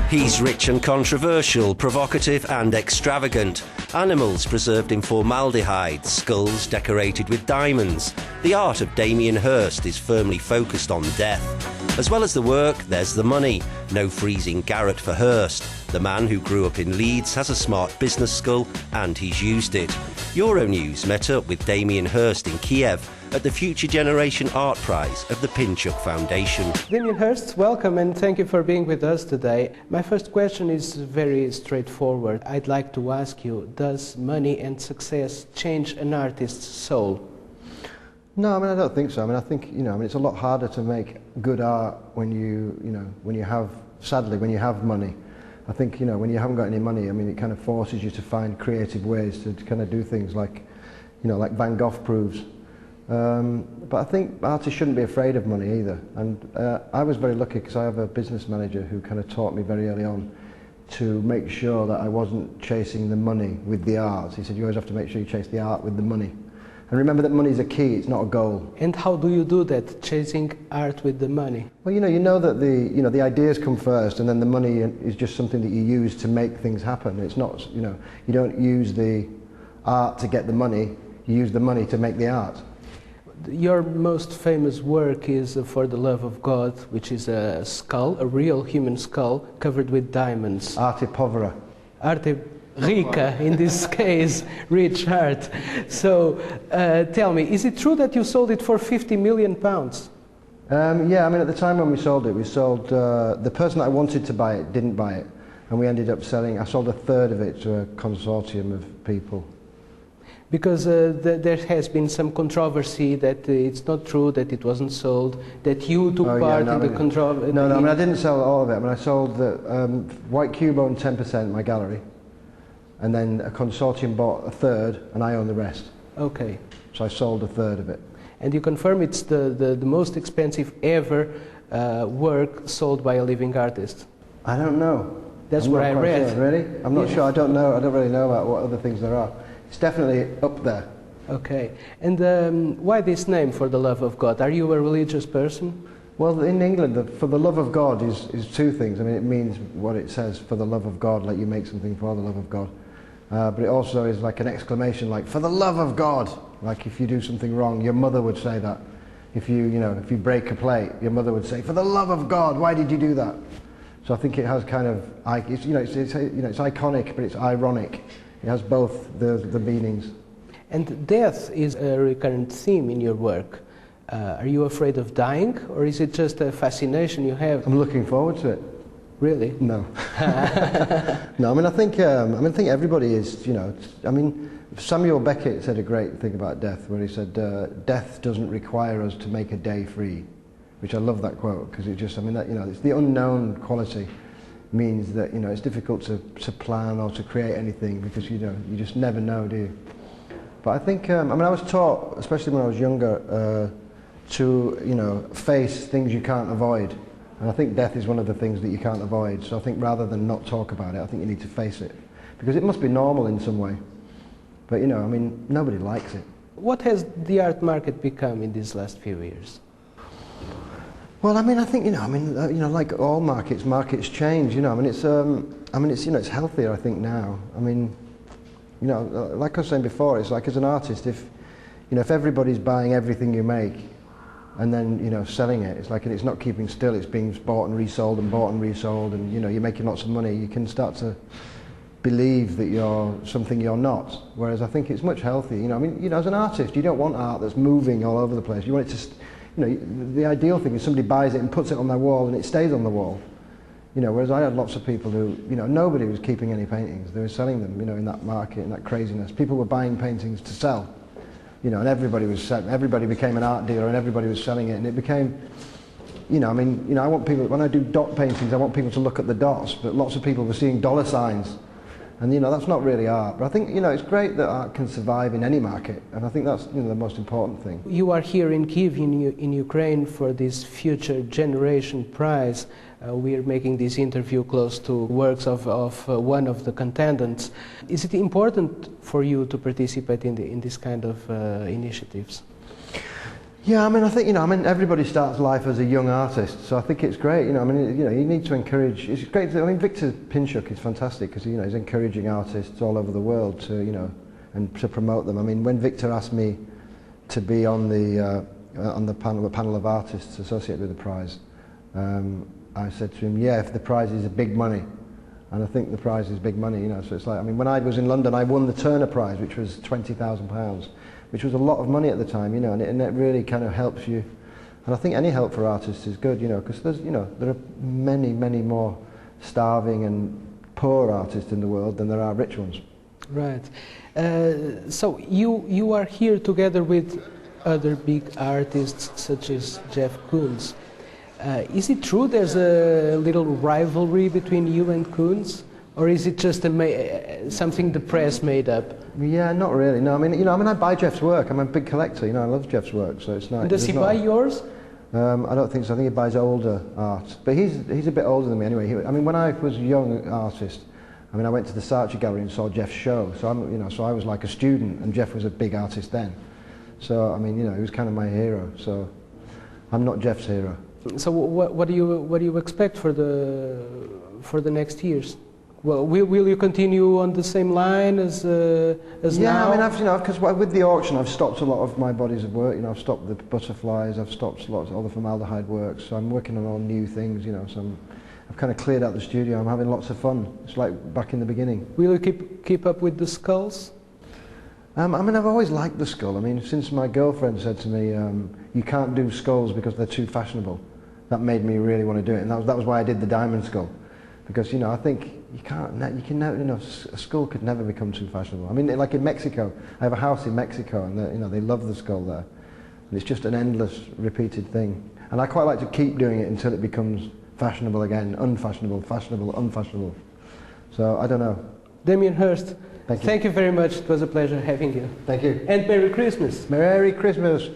He's rich and controversial, provocative and extravagant. Animals preserved in formaldehyde, skulls decorated with diamonds. The art of Damien Hirst is firmly focused on death. As well as the work, there's the money. No freezing garret for Hurst. The man who grew up in Leeds has a smart business skull and he's used it. Euronews met up with Damien Hirst in Kiev at the Future Generation Art Prize of the Pinchuck Foundation. Damien Hirst, welcome and thank you for being with us today. My first question is very straightforward. I'd like to ask you, does money and success change an artist's soul? No, I don't think so. I think, it's a lot harder to make good art when you have money. I think, when you haven't got any money, it kind of forces you to find creative ways to kind of do things like Van Gogh proves. But I think artists shouldn't be afraid of money either. And I was very lucky because I have a business manager who kind of taught me very early on to make sure that I wasn't chasing the money with the art. He said, you always have to make sure you chase the art with the money. And remember that money's a key, it's not a goal. And how do you do that, chasing art with the money? Well, you know that the ideas come first, and then the money is just something that you use to make things happen. It's not, you don't use the art to get the money, you use the money to make the art. Your most famous work is For the Love of God, which is a skull, a real human skull, covered with diamonds. Arte povera. Arte rica, in this case, rich art. So, tell me, is it true that you sold it for £50 million? Yeah, at the time when we sold, the person that I wanted to buy it didn't buy it. And we ended up I sold a third of it to a consortium of people. Because there has been some controversy that it's not true, that it wasn't sold, that you took part in the controversy. No, I didn't sell all of it. I sold the White Cube owned 10%, my gallery, and then a consortium bought a third, and I own the rest. Okay. So I sold a third of it. And you confirm it's the most expensive ever work sold by a living artist? I don't know. That's what I read. Sure. Really? I'm not sure. I don't know. I don't really know about what other things there are. It's definitely up there. Okay. And why this name, For the Love of God? Are you a religious person? Well, in England, For the Love of God is two things. It means what it says, for the love of God, like you make something for the love of God. But it also is like an exclamation, like, for the love of God! Like if you do something wrong, your mother would say that. If you break a plate, your mother would say, for the love of God, why did you do that? So I think it has kind of, it's iconic, but it's ironic. It has both the meanings. And death is a recurrent theme in your work. Are you afraid of dying, or is it just a fascination you have? I'm looking forward to it. Really? No. No, I think everybody is, Samuel Beckett said a great thing about death, where he said, death doesn't require us to make a day free, which I love that quote, because it just, it's the unknown quality. Means that it's difficult to plan or to create anything, because you just never know, do you? But I think I was taught, especially when I was younger, to face things you can't avoid, and I think death is one of the things that you can't avoid. So I think rather than not talk about it, I think you need to face it, because it must be normal in some way. But nobody likes it. What has the art market become in these last few years? Well, I think like all markets change. It's healthier, I think, now. Like I was saying before, it's like as an artist, if everybody's buying everything you make, and then selling it, it's like it's not keeping still. It's being bought and resold and bought and resold, and you're making lots of money. You can start to believe that you're something you're not. Whereas I think it's much healthier. As an artist, you don't want art that's moving all over the place. You want it to. The ideal thing is somebody buys it and puts it on their wall and it stays on the wall. Whereas I had lots of people who, nobody was keeping any paintings. They were selling them, in that market, in that craziness. People were buying paintings to sell, and everybody became an art dealer and everybody was selling it, and it became, I want people, when I do dot paintings, I want people to look at the dots, but lots of people were seeing dollar signs. And that's not really art. But I think it's great that art can survive in any market, and I think that's the most important thing. You are here in Kiev, in Ukraine, for this Future Generation Prize. We are making this interview close to works of one of the contendants. Is it important for you to participate in this kind of initiatives? Yeah, I mean, I think, everybody starts life as a young artist, so I think it's great, you need to encourage, it's great, Victor Pinchuck is fantastic because, he's encouraging artists all over the world to, and to promote them. I mean, when Victor asked me to be on the panel of artists associated with the prize, I said to him, yeah, if the prize is big money, and I think the prize is big money, so it's like, I mean, when I was in London, I won the Turner Prize, which was £20,000, which was a lot of money at the time, and it really kind of helps you. And I think any help for artists is good, because there's, there are many, many more starving and poor artists in the world than there are rich ones. Right. So you are here together with other big artists such as Jeff Koons. Is it true there's a little rivalry between you and Koons? Or is it just something the press made up? Yeah, not really. No, I mean, I buy Jeff's work. I'm a big collector. I love Jeff's work. So it's not. Does he buy yours? I don't think so. I think he buys older art. But he's a bit older than me anyway. When I was a young artist, I went to the Saatchi Gallery and saw Jeff's show. So so I was like a student, and Jeff was a big artist then. So he was kind of my hero. So I'm not Jeff's hero. So what do you expect for the next years? Well, will you continue on the same line as now? Yeah, because with the auction, I've stopped a lot of my bodies of work. I've stopped the butterflies, I've stopped all the formaldehyde work. So I'm working on all new things. So I've kind of cleared out the studio. I'm having lots of fun. It's like back in the beginning. Will you keep up with the skulls? I've always liked the skull. Since my girlfriend said to me, "You can't do skulls because they're too fashionable," that made me really want to do it, and that was why I did the diamond skull. Because I think you can never, a skull could never become too fashionable. Like in Mexico, I have a house in Mexico, and they love the skull there, and it's just an endless, repeated thing. And I quite like to keep doing it until it becomes fashionable again, unfashionable, fashionable, unfashionable. So I don't know. Damien Hirst, thank you. Thank you very much. It was a pleasure having you. Thank you. And Merry Christmas. Merry Christmas.